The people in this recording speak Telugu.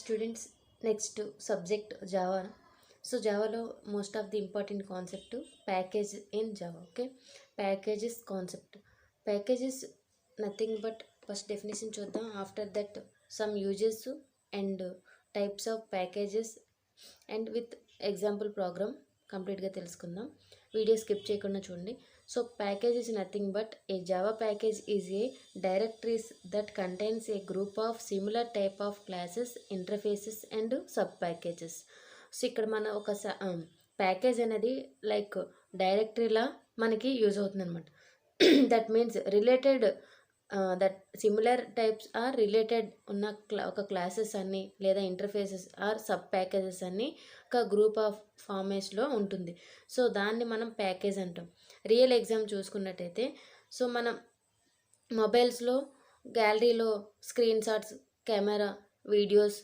Students, next subject Java. So Java lo most of the important concept to package in Java. Okay, packages concept. Package is nothing but first definition చూద్దాం. After that some uses and types of packages and with example program కంప్లీట్గా తెలుసుకుందాం. వీడియో స్కిప్ చేయకుండా చూడండి. So package is nothing but a Java package is a directories that contains a group of similar type of classes, interfaces and sub packages. So ఇక్కడ మన ఒక ప్యాకేజ్ అనేది లైక్ డైరెక్టరీలా మనకి యూజ్ అవుతుంది అనమాట. That means related that similar types are related ఉన్న ఒక క్లాసెస్ అన్నీ లేదా ఇంటర్ఫేసెస్ ఆర్ సబ్ ప్యాకేజెస్ అన్నీ ఒక గ్రూప్ ఆఫ్ ఫార్మేట్స్లో ఉంటుంది. సో దాన్ని మనం ప్యాకేజ్ అంటాం. రియల్ ఎగ్జామ్ చూసుకున్నట్టయితే సో మనం మొబైల్స్లో గ్యాలరీలో స్క్రీన్ షాట్స్, కెమెరా, వీడియోస్